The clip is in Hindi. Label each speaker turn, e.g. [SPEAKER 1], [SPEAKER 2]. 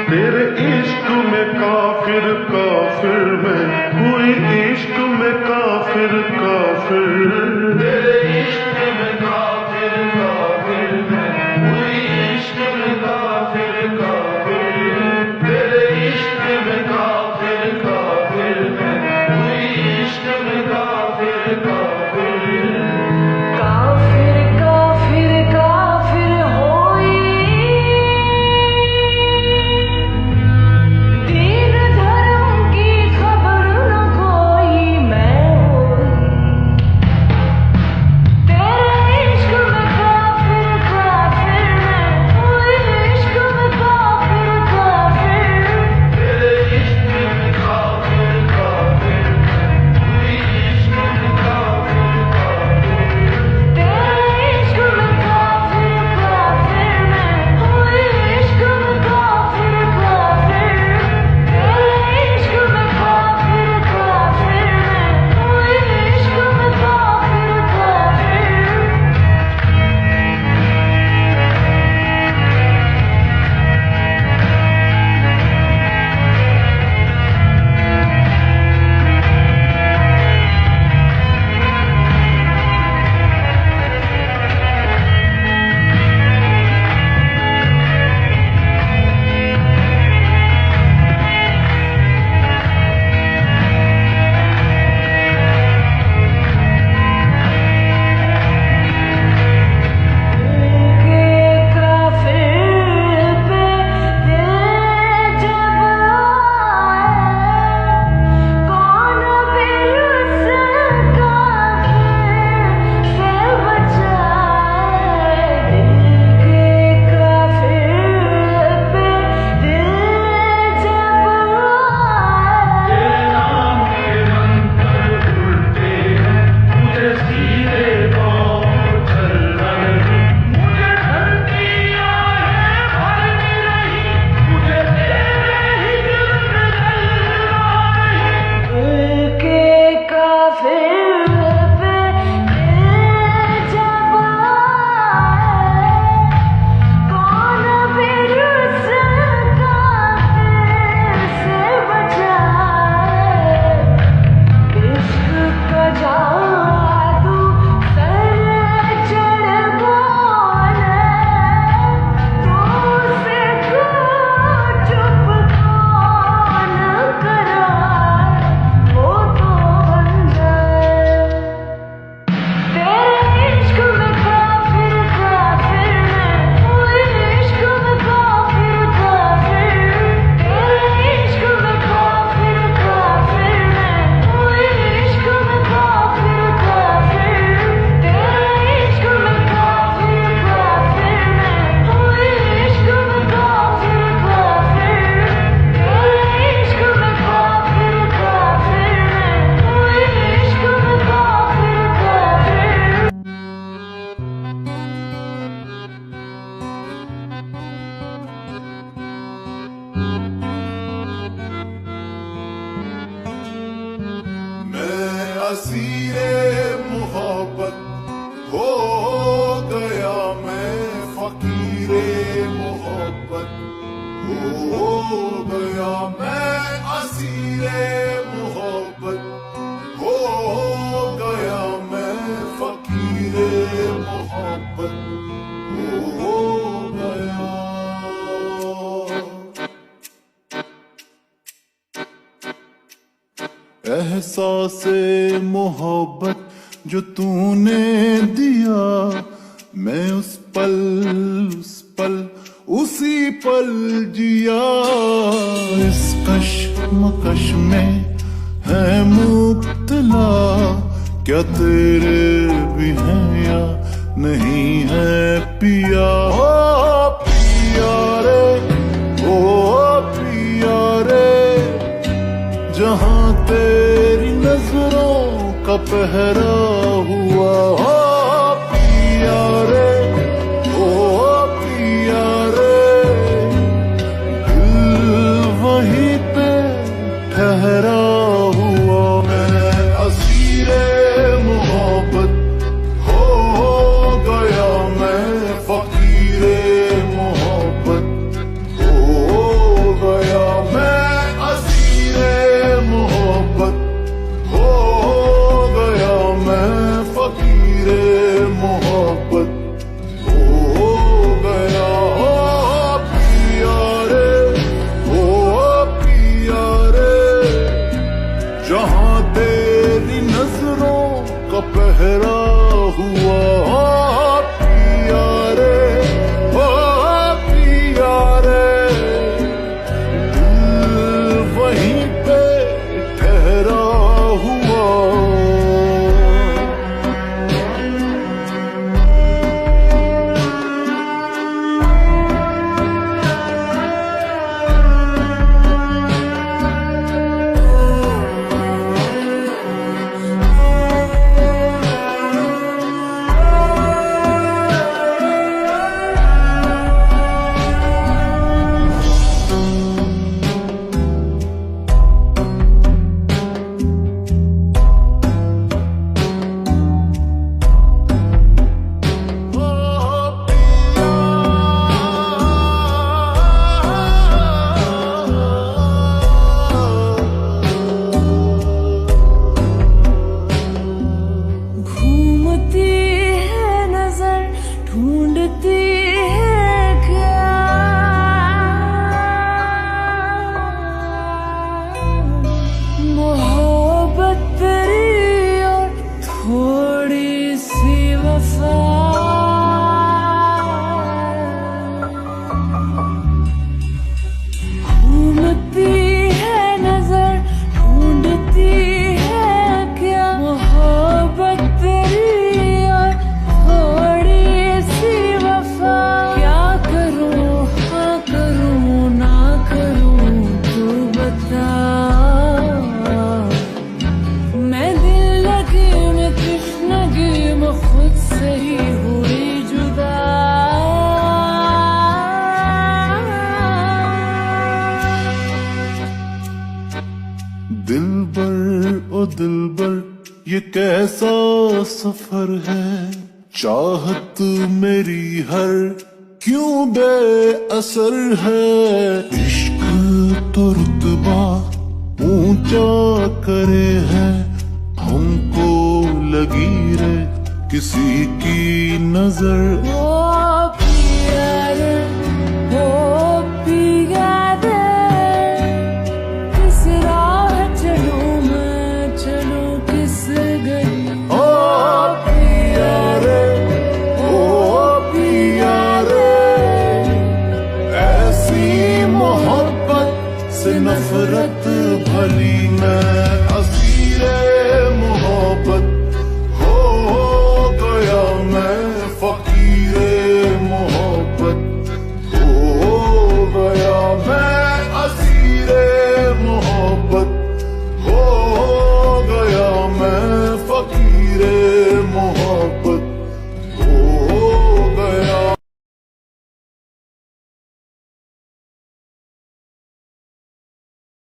[SPEAKER 1] तेरे इश्क में काफिर काफिर मैं हुई, इश्क में काफिर काफिर, तेरे इश्क में काफिर काफिर मैं हुई, इश्क में काफिर काफिर, तेरे इश्क में काफिर काफिर मैं हुई, इश्क में काफिर काफिर।
[SPEAKER 2] काफिर काफिर काफिर होई, दीन धर्म की खबर न कोई मैं होई, तेरे इश्क में काफिर काफिर मैं हुई, इश्क में काफिर काफिर,
[SPEAKER 1] तेरे इश्क में काफिर काफिर मैं हुई, इश्क में काफिर काफिर,
[SPEAKER 2] तेरे इश्क में काफिर काफिर मैं हुई, इश्क में काफिर काफिर, तेरे इश्क में काफिर काफिर मैं हुई, इश्क में काफिर काफिर।
[SPEAKER 1] असीरे मोहब्बत हो गया, मैं फकीरे मोहब्बत हो गया, मैं असीरे मोहब्बत हो गया, मैं फकीरे मोहब्बत हो गया। एहसासे मोहब्बत जो तूने दिया, मैं उस पल उसी पल जिया। इस कश्मकश में है मुब्तला, क्या तेरे भी हैं या नहीं है पिया। ओ पिया रे, ओ पिया रे, जहां तेरी नजरों का पहरा हुआ। हो पिया रे, ओ पिया रे, दिल वहीं पे ठहरा हुआ। मैं असीरे मोहब्बत हो गया, मैं फकीरे मोहब्बत हो ठहरा हुआ पिया रे, ओ पिया रे, दिल वहीं पे ठहरा हुआ।
[SPEAKER 2] घूमती है नजर, ढूंढती है क्या मोहब्बत तेरी और थोड़ी सी वफा। घूमती है नजर, ढूंढती है क्या मोहब्बत तेरी और थोड़ी सी वफा। क्या करूं, हाँ करूं ना करूं तू बता। मैं दिल लगी मैं तृष्णगी मैं खुद से ही हुई जुदा।
[SPEAKER 1] दिलबर ओ दिलबर ये कैसा सफर है, चाहत मेरी हर क्यों बेअसर है। इश्क तो रुतबा ऊंचा करे है, हमको लगी रे किसी की नजर।
[SPEAKER 2] ओ पिया रे, ओ